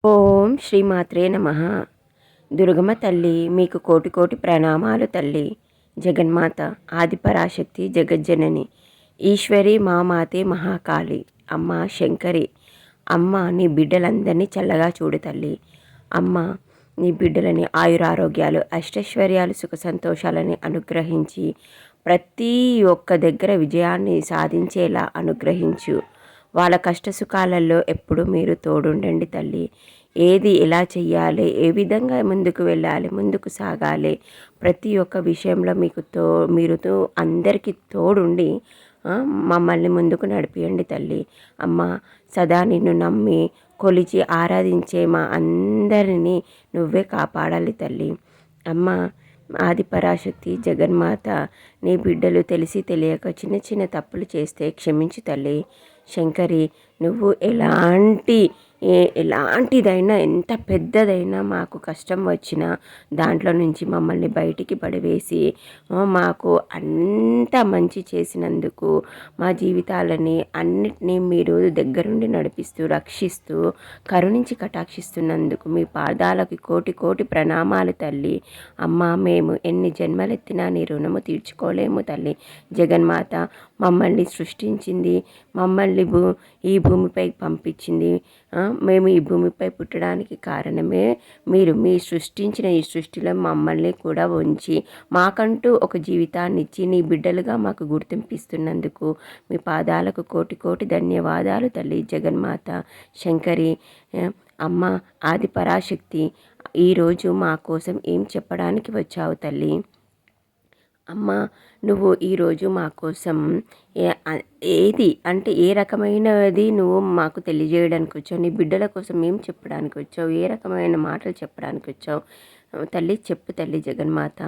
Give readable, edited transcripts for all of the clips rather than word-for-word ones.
ఓం శ్రీమాత్రే నమః. దుర్గమ్మ తల్లి మీకు కోటి కోటి ప్రణామాలు తల్లి. జగన్మాత ఆదిపరాశక్తి జగజ్జనని ఈశ్వరి మామాతే మహాకాళి అమ్మ శంకరి. అమ్మ నీ బిడ్డలందరినీ చల్లగా చూడు తల్లి. అమ్మ నీ బిడ్డలని ఆయురారోగ్యాలు అష్టైశ్వర్యాలు సుఖ సంతోషాలని అనుగ్రహించి ప్రతి ఒక్క దగ్గర విజయాన్ని సాధించేలా అనుగ్రహించు. వాళ్ళ కష్టసుఖాలలో ఎప్పుడు మీరు తోడుండండి తల్లి. ఏది ఎలా చెయ్యాలి, ఏ విధంగా ముందుకు వెళ్ళాలి, ముందుకు సాగాలి, ప్రతి ఒక్క విషయంలో మీరు అందరికీ తోడుండి మమ్మల్ని ముందుకు నడిపియండి తల్లి. అమ్మ సదా నిన్ను నమ్మి కొలిచి ఆరాధించే మా అందరినీ నువ్వే కాపాడాలి తల్లి. అమ్మ ఆదిపరాశక్తి జగన్మాత నీ బిడ్డలు తెలిసి తెలియక చిన్న చిన్న తప్పులు చేస్తే క్షమించు తల్లి. శంకరి నువ్వు ఎలాంటిదైనా ఎంత పెద్దదైనా మాకు కష్టం వచ్చినా దాంట్లో నుంచి మమ్మల్ని బయటికి పడవేసి మాకు అంత మంచి చేసినందుకు మా జీవితాలని అన్నిటినీ మీరు దగ్గరుండి నడిపిస్తూ రక్షిస్తూ కరుణించి కటాక్షిస్తున్నందుకు మీ పాదాలకి కోటి కోటి ప్రణామాలు తల్లి. అమ్మ మేము ఎన్ని జన్మలెత్తినా నీ రుణము తీర్చుకోలేము తల్లి. జగన్మాత మమ్మల్ని సృష్టించింది, మమ్మల్ని ఈ భూమిపై పంపించింది. మేము ఈ భూమిపై పుట్టడానికి కారణమే మీరు. మీ సృష్టించిన ఈ సృష్టిలో మమ్మల్ని కూడా ఉంచి మాకంటూ ఒక జీవితాన్ని ఇచ్చి నీ బిడ్డలుగా మాకు గుర్తింపిస్తున్నందుకు మీ పాదాలకు కోటి కోటి ధన్యవాదాలు తల్లి. జగన్మాత శంకరి అమ్మ ఆదిపరాశక్తి ఈరోజు మా కోసం ఏం చెప్పడానికి వచ్చావు తల్లి? అమ్మ నువ్వు ఈరోజు మా కోసం ఏది అంటే ఏ రకమైనది నువ్వు మాకు తెలియజేయడానికి వచ్చావు? నీ బిడ్డల కోసం ఏం చెప్పడానికి వచ్చావు? ఏ రకమైన మాటలు చెప్పడానికి వచ్చావు తల్లి? చెప్పు తల్లి జగన్మాత.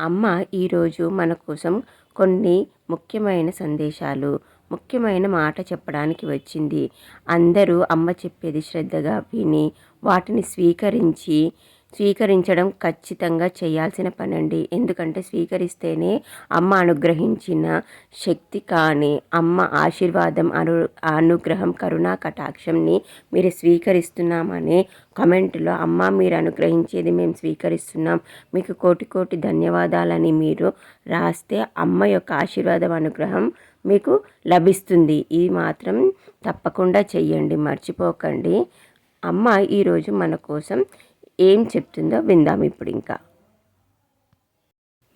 అమ్మ ఈరోజు మన కోసం కొన్ని ముఖ్యమైన సందేశాలు, ముఖ్యమైన మాట చెప్పడానికి వచ్చింది. అందరూ అమ్మ చెప్పేది శ్రద్ధగా విని వాటిని స్వీకరించడం ఖచ్చితంగా చేయాల్సిన పనండి. ఎందుకంటే స్వీకరిస్తేనే అమ్మ అనుగ్రహించిన శక్తి కానీ అమ్మ ఆశీర్వాదం అనుగ్రహం కరుణా కటాక్షంని మీరు స్వీకరిస్తున్నామని కమెంట్లో అమ్మ మీరు అనుగ్రహించేది మేము స్వీకరిస్తున్నాం, మీకు కోటి కోటి ధన్యవాదాలని మీరు రాస్తే అమ్మ యొక్క ఆశీర్వాదం అనుగ్రహం మీకు లభిస్తుంది. ఇది మాత్రం తప్పకుండా చెయ్యండి, మర్చిపోకండి. అమ్మ ఈరోజు మన కోసం ఏం చెప్తుందో విందాం ఇప్పుడు. ఇంకా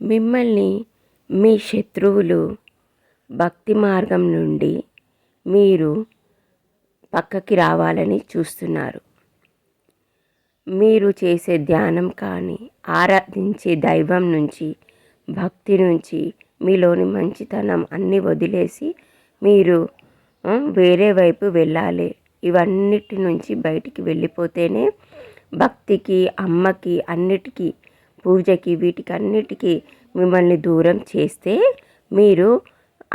మిమ్మల్ని మీ శత్రువులు భక్తి మార్గం నుండి మీరు పక్కకి రావాలని చూస్తున్నారు. మీరు చేసే ధ్యానం కానీ ఆరాధించే దైవం నుంచి భక్తి నుంచి మీలోని మంచితనం అన్నీ వదిలేసి మీరు వేరే వైపు వెళ్ళాలి. ఇవన్నిటి నుంచి బయటికి వెళ్ళిపోతేనే భక్తికి అమ్మకి అన్నిటికీ పూజకి వీటికి అన్నిటికీ మిమ్మల్ని దూరం చేస్తే మీరు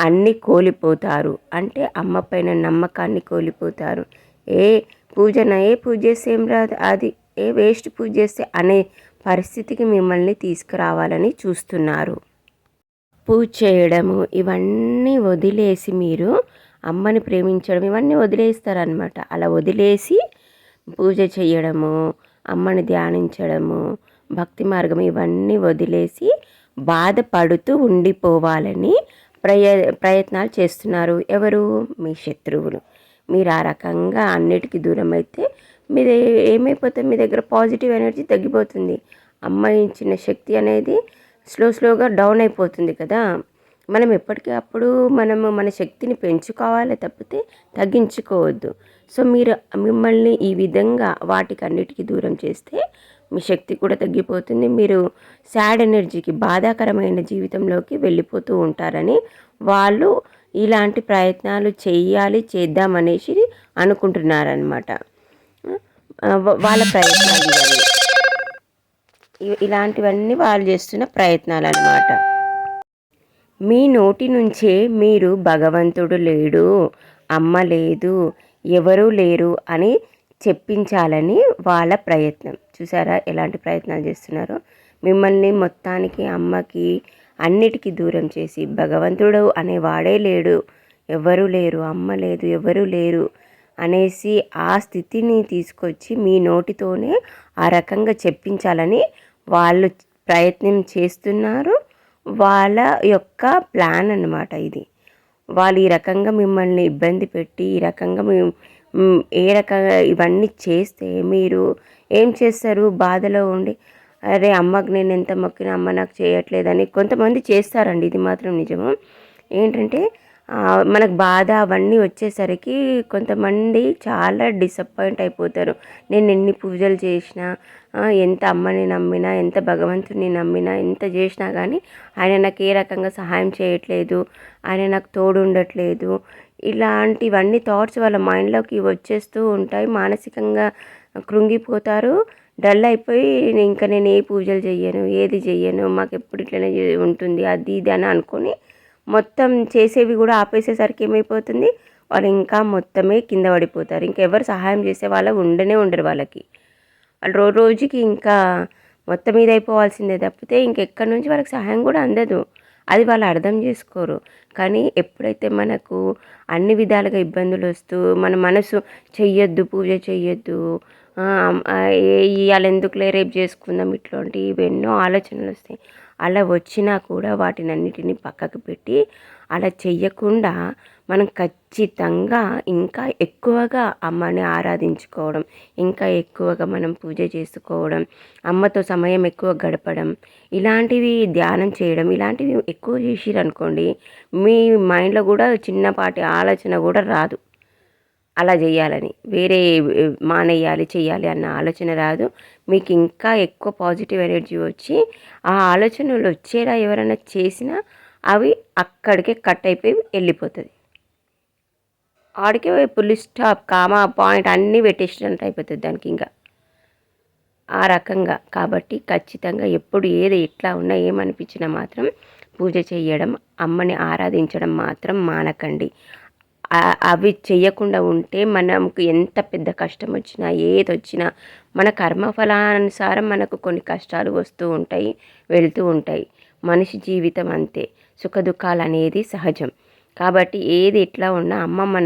అన్నీ కోల్పోతారు. అంటే అమ్మ పైన నమ్మకాన్ని కోల్పోతారు. ఏ పూజ చేస్తే ఏం రాదు, అది వేస్ట్ పూజ చేస్తే అనే పరిస్థితికి మిమ్మల్ని తీసుకురావాలని చూస్తున్నారు. పూజ చేయడము ఇవన్నీ వదిలేసి మీరు అమ్మని ప్రేమించడం ఇవన్నీ వదిలేస్తారనమాట. అలా వదిలేసి పూజ చేయడము, అమ్మని ధ్యానించడము, భక్తి మార్గం ఇవన్నీ వదిలేసి బాధపడుతూ ఉండిపోవాలని ప్రయత్నాలు చేస్తున్నారు. ఎవరు? మీ శత్రువులు. మీరు ఆ రకంగా అన్నిటికీ దూరం అయితే మీరు ఏమైపోతే మీ దగ్గర పాజిటివ్ ఎనర్జీ తగ్గిపోతుంది. అమ్మ ఇచ్చిన శక్తి అనేది స్లోగా డౌన్ అయిపోతుంది కదా. మనం ఎప్పటికప్పుడు మన శక్తిని పెంచుకోవాలి తప్పితే తగ్గించుకోవద్దు. సో మీరు మిమ్మల్ని ఈ విధంగా వాటికి అన్నిటికీ దూరం చేస్తే మీ శక్తి కూడా తగ్గిపోతుంది. మీరు సాడ్ ఎనర్జీకి బాధాకరమైన జీవితంలోకి వెళ్ళిపోతూ ఉంటారని వాళ్ళు ఇలాంటి ప్రయత్నాలు చేద్దామనేసి అనుకుంటున్నారనమాట. వాళ్ళ ప్రయత్నాలు ఇలాంటివన్నీ వాళ్ళు చేస్తున్న ప్రయత్నాలు అన్నమాట. మీ నోటి నుంచే మీరు భగవంతుడు లేడు, అమ్మ లేదు, ఎవరూ లేరు అని చెప్పించాలని వాళ్ళ ప్రయత్నం. చూసారా ఎలాంటి ప్రయత్నాలు చేస్తున్నారో? మిమ్మల్ని మొత్తానికి అమ్మకి అన్నిటికీ దూరం చేసి భగవంతుడు అనేవాడే లేడు, ఎవరు లేరు, అమ్మ లేదు, ఎవరు లేరు అనేసి ఆ స్థితిని తీసుకొచ్చి మీ నోటితోనే ఆ రకంగా చెప్పించాలని వాళ్ళు ప్రయత్నం చేస్తున్నారు. వాళ్ళ యొక్క ప్లాన్ అన్నమాట ఇది. వాళ్ళు ఈ రకంగా మిమ్మల్ని ఇబ్బంది పెట్టి ఈ రకంగా ఏ రకంగా ఇవన్నీ చేస్తే మీరు ఏం చేస్తారు? బాధలో ఉండి అరే అమ్మకి నేను ఎంత మొక్కినా అమ్మ నాకు చేయట్లేదని కొంతమంది చేస్తారండి. ఇది మాత్రం నిజము. ఏంటంటే మనకు బాధ అవన్నీ వచ్చేసరికి కొంతమంది చాలా డిసప్పాయింట్ అయిపోతారు. నేను ఎన్ని పూజలు చేసినా, ఎంత అమ్మని నమ్మినా, ఎంత భగవంతుని నమ్మినా, ఎంత చేసినా కానీ ఆయన నాకు ఏ రకంగా సహాయం చేయట్లేదు, ఆయన నాకు తోడు ఉండట్లేదు, ఇలాంటివన్నీ థాట్స్ వాళ్ళ మైండ్లోకి వచ్చేస్తూ ఉంటాయి. మానసికంగా కృంగిపోతారు, డల్ అయిపోయి ఇంకా నేను ఏ పూజలు చెయ్యను, ఏది చెయ్యను, మాకు ఎప్పుడు ఇట్లనే ఉంటుంది అది ఇది అని అనుకొని మొత్తం చేసేవి కూడా ఆపేసేసరికి ఏమైపోతుంది, వాళ్ళు ఇంకా మొత్తమే కింద పడిపోతారు. ఇంకెవరు సహాయం చేసే వాళ్ళు ఉండరు వాళ్ళకి. వాళ్ళు రోజుకి ఇంకా మొత్తం మీద అయిపోవాల్సిందే తప్పితే ఇంకెక్కడి నుంచి వాళ్ళకి సహాయం కూడా అందదు. అది వాళ్ళు అర్థం చేసుకోరు. కానీ ఎప్పుడైతే మనకు అన్ని విధాలుగా ఇబ్బందులు వస్తూ మన మనసు చెయ్యొద్దు, పూజ చెయ్యొద్దు, ఇవాళ ఎందుకులే రేపు చేసుకుందాం, ఇట్లాంటి ఇవెన్నో ఆలోచనలు వస్తాయి. అలా వచ్చినా కూడా వాటినన్నిటిని పక్కకు పెట్టి అలా చెయ్యకుండా మనం ఖచ్చితంగా ఇంకా ఎక్కువగా అమ్మని ఆరాధించుకోవడం, ఇంకా ఎక్కువగా మనం పూజ చేసుకోవడం, అమ్మతో సమయం ఎక్కువ గడపడం, ఇలాంటివి ధ్యానం చేయడం, ఇలాంటివి ఎక్కువ చేసిరనుకోండి మీ మైండ్లో కూడా చిన్నపాటి ఆలోచన కూడా రాదు అలా చేయాలని, వేరే మానేయాలి చెయ్యాలి అన్న ఆలోచన రాదు. మీకు ఇంకా ఎక్కువ పాజిటివ్ ఎనర్జీ వచ్చి ఆ ఆలోచనలు వచ్చేలా ఎవరైనా చేసినా అవి అక్కడికే కట్ అయిపోయి వెళ్ళిపోతుంది. ఆడికే ఫుల్ స్టాప్, కామా, పాయింట్ అన్నీ పెట్టేసినట్టు అయిపోతుంది దానికి ఇంకా ఆ రకంగా. కాబట్టి ఖచ్చితంగా ఎప్పుడు ఏది ఎట్లా ఉన్నా ఏమనిపించినా మాత్రం పూజ చేయడం, అమ్మని ఆరాధించడం మాత్రం మానకండి. అవి చెయ్యకుండా ఉంటే మనకు ఎంత పెద్ద కష్టం వచ్చినా ఏది వచ్చినా మన కర్మఫలానుసారం మనకు కొన్ని కష్టాలు వస్తూ ఉంటాయి, వెళ్తూ ఉంటాయి. మనిషి జీవితం అంతే, సుఖదుఖాలు అనేది సహజం. కాబట్టి ఏది ఎట్లా ఉన్నా అమ్మ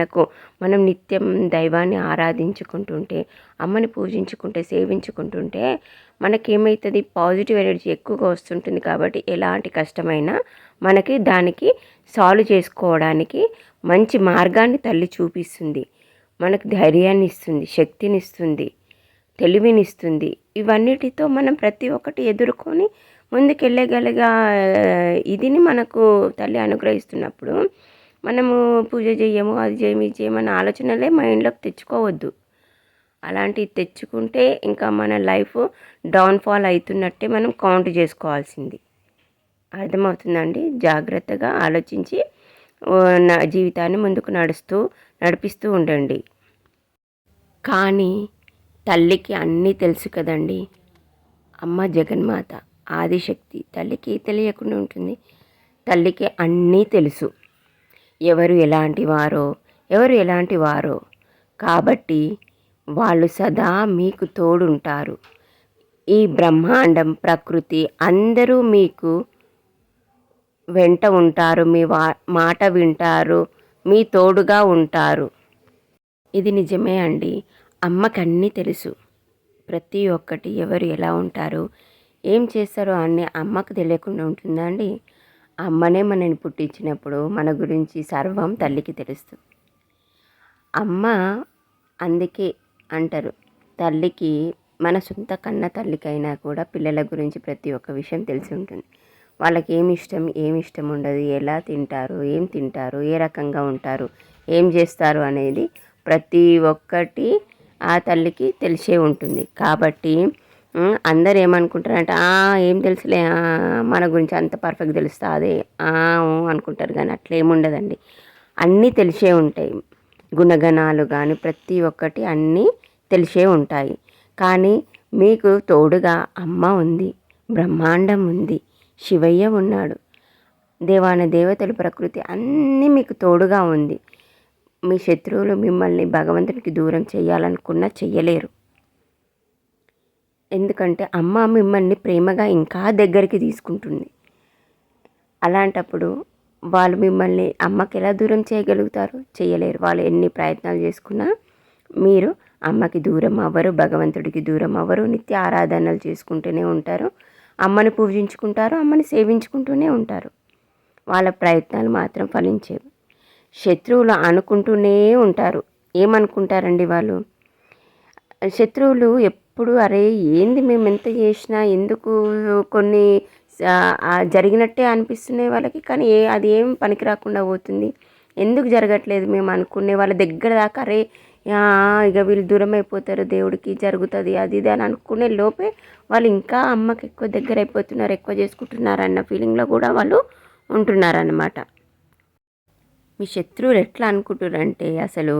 మనం నిత్యం దైవాన్ని ఆరాధించుకుంటుంటే, అమ్మని పూజించుకుంటే, సేవించుకుంటుంటే మనకేమవుతుంది, పాజిటివ్ ఎనర్జీ ఎక్కువగా వస్తుంటుంది. కాబట్టి ఎలాంటి కష్టమైనా మనకి దానికి సాల్వ్ చేసుకోవడానికి మంచి మార్గాన్ని తల్లి చూపిస్తుంది. మనకు ధైర్యాన్ని ఇస్తుంది, శక్తినిస్తుంది, తెలివినిస్తుంది. ఇవన్నిటితో మనం ప్రతి ఒక్కటి ఎదుర్కొని ముందుకెళ్ళగలిగా ఇదిని మనకు తల్లి అనుగ్రహిస్తున్నప్పుడు మనము పూజ చేయము, అది చేయము, ఇది చేయమన్న ఆలోచనలే మైండ్లోకి తెచ్చుకోవద్దు. అలాంటివి తెచ్చుకుంటే ఇంకా మన లైఫ్ డౌన్ఫాల్ అవుతున్నట్టే మనం కౌంట్ చేసుకోవాల్సింది. అర్థమవుతుందండి? జాగ్రత్తగా ఆలోచించి నా జీవితాన్ని ముందుకు నడిపిస్తూ ఉండండి. కానీ తల్లికి అన్నీ తెలుసు కదండి. అమ్మ జగన్మాత, ఆదిశక్తి, తల్లికి తెలియకుండా ఉంటుంది. తల్లికి అన్నీ తెలుసు, ఎవరు ఎలాంటి వారో. కాబట్టి వాళ్ళు సదా మీకు తోడుంటారు. ఈ బ్రహ్మాండం, ప్రకృతి అందరూ మీకు వెంట ఉంటారు, మీ మాట వింటారు, మీ తోడుగా ఉంటారు. ఇది నిజమే అండి. అమ్మకి అన్నీ తెలుసు. ప్రతి ఒక్కటి ఎవరు ఎలా ఉంటారు, ఏం చేస్తారో అన్నీ అమ్మకు తెలియకుండా ఉంటుందా అండి? అమ్మనే మనని పుట్టించినప్పుడు మన గురించి సర్వం తల్లికి తెలుస్తుంది. అమ్మ అందుకే అంటారు, తల్లికి మన సొంత కన్న తల్లికైనా కూడా పిల్లల గురించి ప్రతి ఒక్క విషయం తెలిసి ఉంటుంది. వాళ్ళకి ఏమి ఇష్టం ఉండదు, ఎలా తింటారు, ఏం తింటారు, ఏ రకంగా ఉంటారు, ఏం చేస్తారు అనేది ప్రతి ఒక్కటి ఆ తల్లికి తెలిసే ఉంటుంది. కాబట్టి అందరు ఏమనుకుంటారంటే ఏం తెలుసులే, మన గురించి అంత పర్ఫెక్ట్ తెలుస్తా అదే అనుకుంటారు. కానీ అట్లా ఏముండదండి, అన్నీ తెలిసే ఉంటాయి. గుణగణాలు కానీ ప్రతి ఒక్కటి అన్నీ తెలిసే ఉంటాయి. కానీ మీకు తోడుగా అమ్మ ఉంది, బ్రహ్మాండం ఉంది, శివయ్య ఉన్నాడు, దేవాన దేవతలు, ప్రకృతి అన్నీ మీకు తోడుగా ఉంది. మీ శత్రువులు మిమ్మల్ని భగవంతునికి దూరం చేయాలనుకున్నా చెయ్యలేరు. ఎందుకంటే అమ్మ మిమ్మల్ని ప్రేమగా ఇంకా దగ్గరికి తీసుకుంటుంది. అలాంటప్పుడు వాళ్ళు మిమ్మల్ని అమ్మకి ఎలా దూరం చేయగలుగుతారు? చేయలేరు. వాళ్ళు ఎన్ని ప్రయత్నాలు చేసుకున్నా మీరు అమ్మకి దూరం అవ్వరు, భగవంతుడికి దూరం అవ్వరు, నిత్య ఆరాధనలు చేసుకుంటూనే ఉంటారు, అమ్మని పూజించుకుంటారు, అమ్మని సేవించుకుంటూనే ఉంటారు. వాళ్ళ ప్రయత్నాలు మాత్రం ఫలించేవి. శత్రువులు అనుకుంటూనే ఉంటారు. ఏమనుకుంటారండి వాళ్ళు? శత్రువులు ఎప్పుడు అరే ఏంది మేము ఎంత చేసినా ఎందుకు కొన్ని జరిగినట్టే అనిపిస్తున్నాయి వాళ్ళకి, కానీ అది ఏం పనికి రాకుండా పోతుంది, ఎందుకు జరగట్లేదు మేము అనుకునే వాళ్ళ దగ్గర దాకా అరే ఇక వీళ్ళు దూరం అయిపోతారు, దేవుడికి జరుగుతుంది అది ఇది అని అనుకునే లోపే వాళ్ళు ఇంకా అమ్మకి ఎక్కువ దగ్గర అయిపోతున్నారు, ఎక్కువ చేసుకుంటున్నారు అన్న ఫీలింగ్లో కూడా వాళ్ళు ఉంటున్నారన్నమాట. మీ శత్రువులు ఎట్లా అనుకుంటున్నారంటే అసలు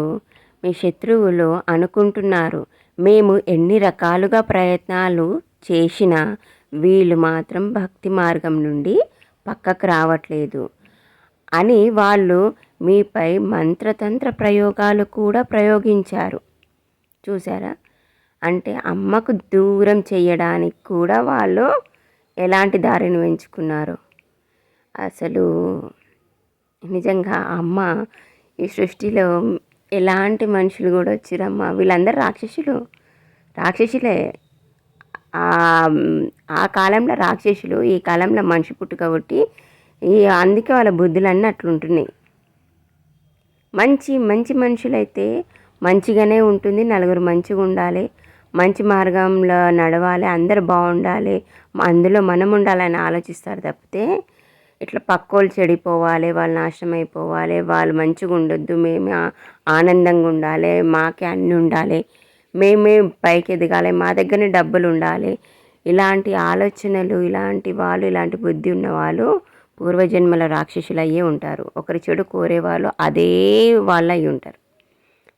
మీ శత్రువులు అనుకుంటున్నారు మేము ఎన్ని రకాలుగా ప్రయత్నాలు చేసినా వీళ్ళు మాత్రం భక్తి మార్గం నుండి పక్కకు రావట్లేదు అని వాళ్ళు మీపై మంత్రతంత్ర ప్రయోగాలు కూడా ప్రయోగించారు. చూసారా? అంటే అమ్మకు దూరం చేయడానికి కూడా వాళ్ళు ఎలాంటి దారిని ఎంచుకున్నారు. అసలు నిజంగా అమ్మ ఈ సృష్టిలో ఎలాంటి మనుషులు కూడా వచ్చిరమ్మ, వీళ్ళందరూ రాక్షసులే. ఆ కాలంలో రాక్షసులు, ఈ కాలంలో మనిషి పుట్టుక కొట్టి అందుకే వాళ్ళ బుద్ధులన్నీ అట్లుంటున్నాయి. మంచి మంచి మనుషులైతే మంచిగానే ఉంటుంది, నలుగురు మంచిగా ఉండాలి, మంచి మార్గంలో నడవాలి, అందరు బాగుండాలి, అందులో మనం ఉండాలని ఆలోచిస్తారు తప్పితే ఇట్లా పక్కోళ్ళు చెడిపోవాలి, వాళ్ళు నాశనం అయిపోవాలి, వాళ్ళు మంచిగా ఉండొద్దు, మేము ఆనందంగా ఉండాలి, మాకే అన్నీ ఉండాలి, మేమే పైకి ఎదగాలి, మా దగ్గరనే డబ్బులు ఉండాలి, ఇలాంటి ఆలోచనలు ఇలాంటి బుద్ధి ఉన్న వాళ్ళు పూర్వజన్మల రాక్షసులు అయ్యే ఉంటారు. ఒకరి చెడు కోరేవాళ్ళు అదే వాళ్ళు అయి ఉంటారు.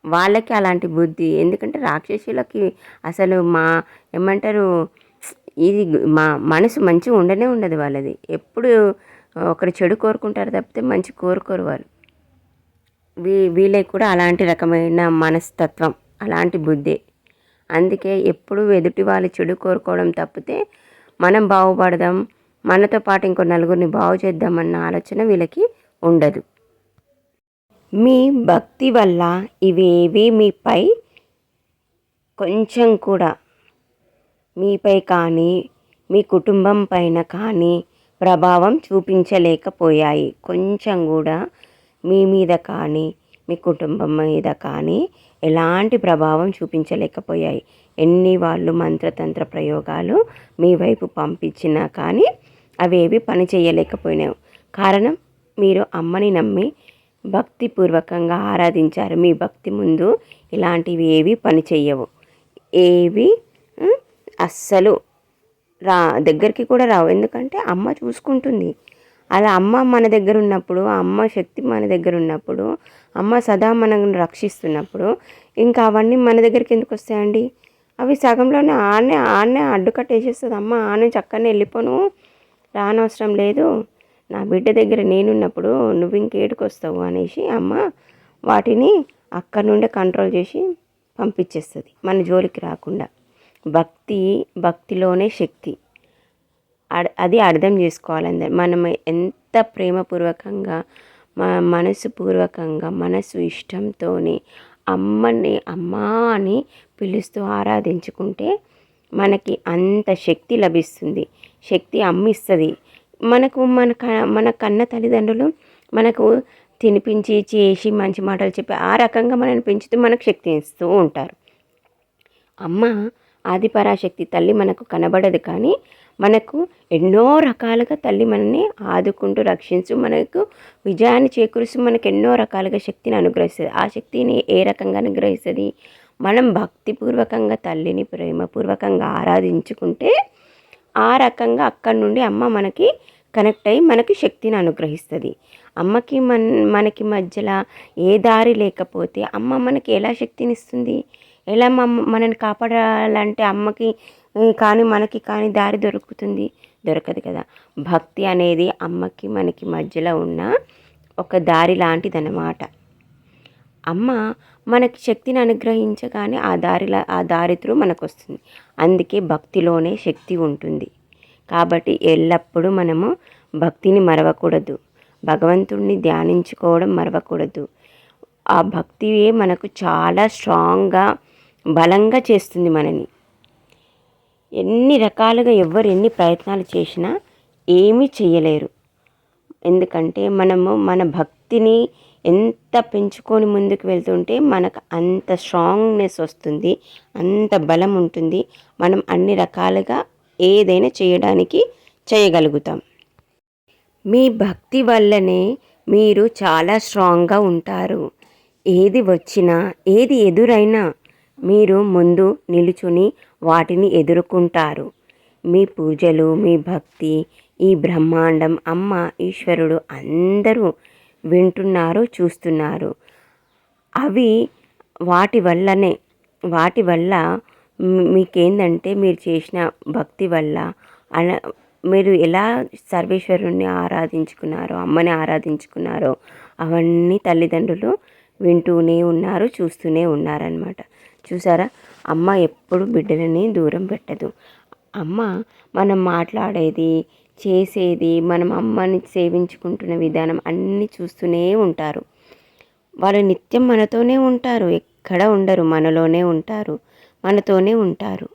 వాళ్ళకి అలాంటి బుద్ధి, ఎందుకంటే రాక్షసులకి అసలు ఏమంటారు, ఇది మనసు మంచిగా ఉండదు వాళ్ళది. ఎప్పుడు ఒకరు చెడు కోరుకుంటారు తప్పితే మంచి కోరుకోరు వాళ్ళు. వీళ్ళకి కూడా అలాంటి రకమైన మనస్తత్వం, అలాంటి బుద్ధి. అందుకే ఎప్పుడు ఎదుటి వాళ్ళు చెడు కోరుకోవడం తప్పితే మనం బాగుపడదాం, మనతో పాటు ఇంకో నలుగురిని బాగు చేద్దామన్న ఆలోచన వీళ్ళకి ఉండదు. మీ భక్తి వల్ల ఇవేవి మీపై కొంచెం కూడా మీపై కానీ మీ కుటుంబం పైన కానీ ప్రభావం చూపించలేకపోయాయి. కొంచెం కూడా మీ మీద కానీ మీ కుటుంబం మీద కానీ ఎలాంటి ప్రభావం చూపించలేకపోయాయి. ఎన్ని వాళ్ళు మంత్రతంత్ర ప్రయోగాలు మీ వైపు పంపించినా కానీ అవేవి పని చేయలేకపోయినాయి. కారణం మీరు అమ్మని నమ్మి భక్తిపూర్వకంగా ఆరాధించారు. మీ భక్తి ముందు ఇలాంటివి ఏవి పని చెయ్యవు, ఏవి అస్సలు దగ్గరికి కూడా రావు. ఎందుకంటే అమ్మ చూసుకుంటుంది. అలా అమ్మ మన దగ్గర ఉన్నప్పుడు, అమ్మ శక్తి మన దగ్గర ఉన్నప్పుడు, అమ్మ సదా మనల్ని రక్షిస్తున్నప్పుడు ఇంకా అవన్నీ మన దగ్గరికి ఎందుకు వస్తాయండి? అవి సగంలోనే ఆడనే అడ్డుకట్టేసేస్తుంది అమ్మ. నుంచి అక్కడనే వెళ్ళిపోను, రానవసరం లేదు, నా బిడ్డ దగ్గర నేనున్నప్పుడు నువ్వు ఇంకేడికి వస్తావు అనేసి అమ్మ వాటిని అక్కడి నుండే కంట్రోల్ చేసి పంపించేస్తుంది, మన జోలికి రాకుండా. భక్తిలోనే శక్తి, అది అర్థం చేసుకోవాలందరూ. మనం ఎంత ప్రేమపూర్వకంగా మనసుపూర్వకంగా మనసు ఇష్టంతో అమ్మని అమ్మా అని పిలుస్తూ ఆరాధించుకుంటే మనకి అంత శక్తి లభిస్తుంది. శక్తి అమ్మిస్తుంది మనకు. మన కన్న తల్లిదండ్రులు మనకు తినిపించి చేసి మంచి మాటలు చెప్పి ఆ రకంగా మనల్ని పెంచుతూ మనకు శక్తి ఇస్తూ ఉంటారు. అమ్మ ఆది పరాశక్తి తల్లి మనకు కనబడదు, కానీ మనకు ఎన్నో రకాలుగా తల్లి మనల్ని ఆదుకుంటూ రక్షించు మనకు విజయాన్ని చేకూరుస్తూ మనకు ఎన్నో రకాలుగా శక్తిని అనుగ్రహిస్తుంది. ఆ శక్తిని ఏ రకంగా అనుగ్రహిస్తుంది? మనం భక్తిపూర్వకంగా తల్లిని ప్రేమపూర్వకంగా ఆరాధించుకుంటే ఆ రకంగా అక్కడి నుండి అమ్మ మనకి కనెక్ట్ అయ్యి మనకి శక్తిని అనుగ్రహిస్తుంది. అమ్మకి మనకి మధ్యలో ఏ దారి లేకపోతే అమ్మ మనకి ఎలా శక్తిని ఇస్తుంది? ఎలా మనని కాపాడాలంటే అమ్మకి కానీ మనకి కానీ దారి దొరకదు కదా. భక్తి అనేది అమ్మకి మనకి మధ్యలో ఉన్న ఒక దారి లాంటిదన్నమాట. అమ్మ మనకి శక్తిని అనుగ్రహించగానే ఆ దారి త్రూ మనకు వస్తుంది. అందుకే భక్తిలోనే శక్తి ఉంటుంది. కాబట్టి ఎల్లప్పుడూ మనము భక్తిని మరవకూడదు, భగవంతుడిని ధ్యానించుకోవడం మరవకూడదు. ఆ భక్తియే మనకు చాలా స్ట్రాంగ్గా బలంగా చేస్తుంది మనని. ఎన్ని రకాలుగా ఎవ్వరు ఎన్ని ప్రయత్నాలు చేసినా ఏమీ చేయలేరు. ఎందుకంటే మనము మన భక్తిని ఎంత పెంచుకొని ముందుకు వెళ్తుంటే మనకు అంత స్ట్రాంగ్నెస్ వస్తుంది, అంత బలం ఉంటుంది. మనం అన్ని రకాలుగా ఏదైనా చేయగలుగుతాం. మీ భక్తి వల్లనే మీరు చాలా స్ట్రాంగ్గా ఉంటారు. ఏది వచ్చినా ఏది ఎదురైనా మీరు ముందు నిలుచుని వాటిని ఎదుర్కొంటారు. మీ పూజలు, మీ భక్తి, ఈ బ్రహ్మాండం, అమ్మ, ఈశ్వరుడు అందరూ వింటున్నారు, చూస్తున్నారు. అవి వాటి వల్ల మీకేందంటే మీరు చేసిన భక్తి వల్ల మీరు ఎలా సర్వేశ్వరుణ్ణి ఆరాధించుకున్నారో, అమ్మని ఆరాధించుకున్నారో అవన్నీ తల్లిదండ్రులు వింటూనే ఉన్నారు, చూస్తూనే ఉన్నారనమాట. చూసారా, అమ్మ ఎప్పుడు బిడ్డలని దూరం పెట్టదు. అమ్మ మనం మాట్లాడేది, చేసేది, మనం అమ్మని సేవించుకుంటున్న విధానం అన్నీ చూస్తూనే ఉంటారు. వాళ్ళు నిత్యం మనతోనే ఉంటారు, ఎక్కడ ఉండరు, మనలోనే ఉంటారు, మనతోనే ఉంటారు.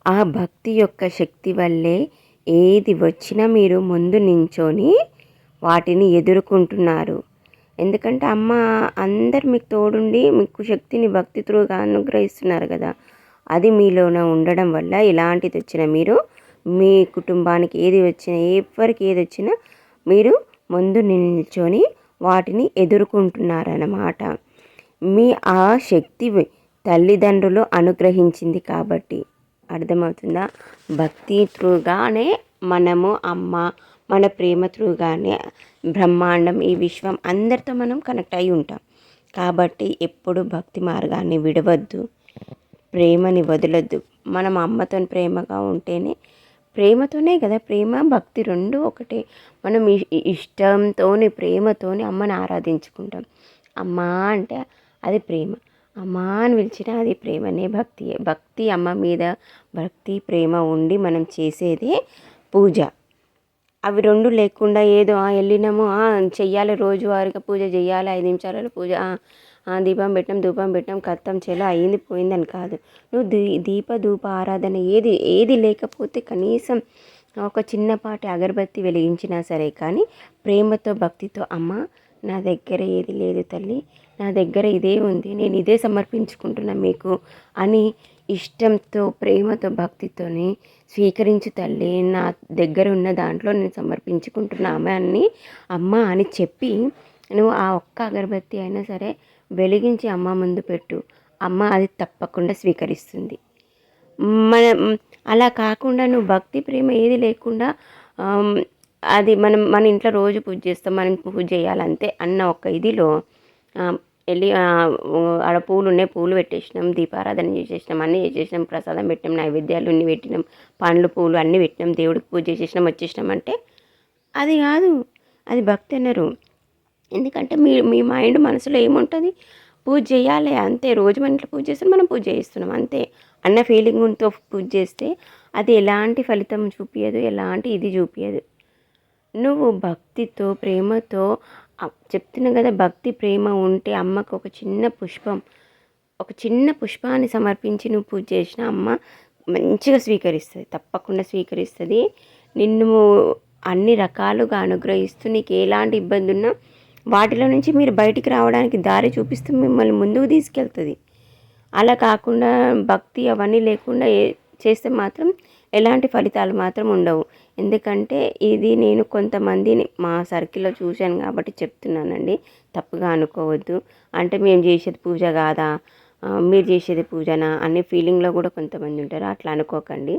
ఆ భక్తి యొక్క శక్తి వల్లే ఏది వచ్చినా మీరు ముందు నించొని వాటిని ఎదుర్కొంటున్నారు. ఎందుకంటే అమ్మ అందరు మీకు తోడుండి మీకు శక్తిని భక్తి త్రూగా అనుగ్రహిస్తున్నారు కదా. అది మీలోన ఉండడం వల్ల ఎలాంటిది వచ్చినా మీరు మీ కుటుంబానికి ఏది వచ్చినా, ఎవరికి ఏది వచ్చినా మీరు ముందు నిల్చొని వాటిని ఎదుర్కొంటున్నారన్నమాట. మీ ఆ శక్తి తల్లిదండ్రులు అనుగ్రహించింది కాబట్టి. అర్థమవుతుందా? భక్తి త్రూగానే మనము అమ్మ, మన ప్రేమ త్రూగానే బ్రహ్మాండం, ఈ విశ్వం అందరితో మనం కనెక్ట్ అయి ఉంటాం. కాబట్టి ఎప్పుడు భక్తి మార్గాన్ని విడవద్దు, ప్రేమని వదలొద్దు. మనం అమ్మతో ప్రేమగా ఉంటేనే, ప్రేమతోనే కదా, ప్రేమ భక్తి రెండు ఒకటే. మనం ఇష్టంతోని ప్రేమతోని అమ్మని ఆరాధించుకుంటాం. అమ్మ అంటే అది ప్రేమ, అమ్మ అని పిలిచినా అది ప్రేమనే, భక్తియే. భక్తి అమ్మ మీద భక్తి ప్రేమ ఉండి మనం చేసేదే పూజ. అవి రెండు లేకుండా ఏదో వెళ్ళినాము చెయ్యాలి, రోజువారీగా పూజ చేయాలి, 5 నిమిషాలలో పూజ, దీపం పెట్టాం, ధూపం పెట్టాం, కత్తం చేలో అయింది పోయిందని కాదు. నువ్వు ధూప ఆరాధన ఏది లేకపోతే కనీసం ఒక చిన్నపాటి అగరబత్తి వెలిగించినా సరే, కానీ ప్రేమతో భక్తితో అమ్మ నా దగ్గర ఏది లేదు తల్లి, నా దగ్గర ఇదే ఉంది, నేను ఇదే సమర్పించుకుంటున్నా మీకు అని ఇష్టంతో ప్రేమతో భక్తితోని స్వీకరించు తల్లి, నా దగ్గర ఉన్న దాంట్లో నేను సమర్పించుకుంటున్నామే అని అమ్మ అని చెప్పి నువ్వు ఆ ఒక్క అగరబత్తి అయినా సరే వెలిగించి అమ్మ ముందు పెట్టు. అమ్మ అది తప్పకుండా స్వీకరిస్తుంది. అలా కాకుండా నువ్వు భక్తి ప్రేమ ఏది లేకుండా అది మన ఇంట్లో రోజు పూజ చేస్తాం, మనం పూజ చేయాలంతే అన్న ఒక ఇదిలో వెళ్ళి ఆడ పూలు ఉన్నాయి, పూలు పెట్టేసినాం, దీపారాధన చేసేసినాం, అన్నీ చేసేసినాం, ప్రసాదం పెట్టినాం, నైవేద్యాలు అన్నీ పెట్టినాం, పండ్లు పూలు అన్నీ పెట్టినాం, దేవుడికి పూజ చేసేసినాం, వచ్చేసినాం అంటే అది కాదు, అది భక్తి అన్నారు. ఎందుకంటే మీ మైండ్ మనసులో ఏముంటుంది, పూజ చేయాలి అంతే, రోజు మన ఇంట్లో పూజ చేస్తే మనం పూజ చేస్తున్నాం అంతే అన్న ఫీలింగ్తో పూజ చేస్తే అది ఎలాంటి ఫలితం చూపించదు, ఎలాంటి ఇది చూపించదు. నువ్వు భక్తితో ప్రేమతో చెప్తున్నా కదా, భక్తి ప్రేమ ఉంటే అమ్మకు ఒక చిన్న పుష్పాన్ని సమర్పించి నువ్వు పూజ చేసిన అమ్మ మంచిగా స్వీకరిస్తుంది, తప్పకుండా స్వీకరిస్తుంది. నిన్ను అన్ని రకాలుగా అనుగ్రహిస్తూ నీకు ఎలాంటి ఇబ్బంది ఉన్నా వాటిలో నుంచి మీరు బయటికి రావడానికి దారి చూపిస్తూ మిమ్మల్ని ముందుకు తీసుకెళ్తుంది. అలా కాకుండా భక్తి అవన్నీ లేకుండా చేస్తే మాత్రం ఎలాంటి ఫలితాలు మాత్రం ఉండవు. ఎందుకంటే ఇది నేను కొంతమందిని మా సర్కిల్లో చూశాను కాబట్టి చెప్తున్నానండి, తప్పుగా అనుకోవద్దు. అంటే మేము చేసేది పూజ కాదా, మీరు చేసేది పూజనా అనే ఫీలింగ్లో కూడా కొంతమంది ఉంటారు, అట్లా అనుకోకండి.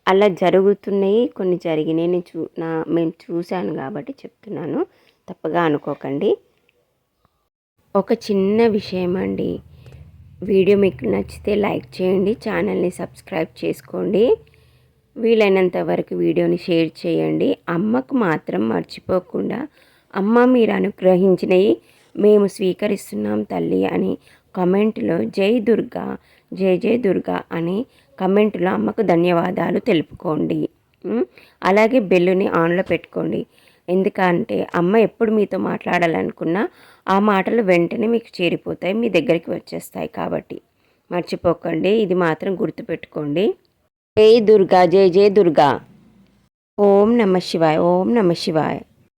అలా జరుగుతున్నాయి, కొన్ని జరిగినాయి, మేము చూశాను కాబట్టి చెప్తున్నాను, తప్పుగా అనుకోకండి. ఒక చిన్న విషయం అండి, వీడియో మీకు నచ్చితే లైక్ చేయండి, ఛానల్ని సబ్స్క్రైబ్ చేసుకోండి, వీలైనంత వరకు వీడియోని షేర్ చేయండి. అమ్మకు మాత్రం మర్చిపోకుండా అమ్మ మీరు అనుగ్రహించినవి మేము స్వీకరిస్తున్నాం తల్లి అని కమెంట్లో జై దుర్గా, జై జై దుర్గా అని కమెంట్లో అమ్మకు ధన్యవాదాలు తెలుపుకోండి. అలాగే బెల్లుని ఆన్లో పెట్టుకోండి. ఎందుకంటే అమ్మ ఎప్పుడు మీతో మాట్లాడాలనుకున్నా ఆ మాటలు వెంటనే మీకు చేరిపోతాయి, మీ దగ్గరికి వచ్చేస్తాయి. కాబట్టి మర్చిపోకండి, ఇది మాత్రం గుర్తుపెట్టుకోండి. జై దుర్గా, జై జై దుర్గా. ఓం నమ శివాయ, ఓం నమ శివాయ.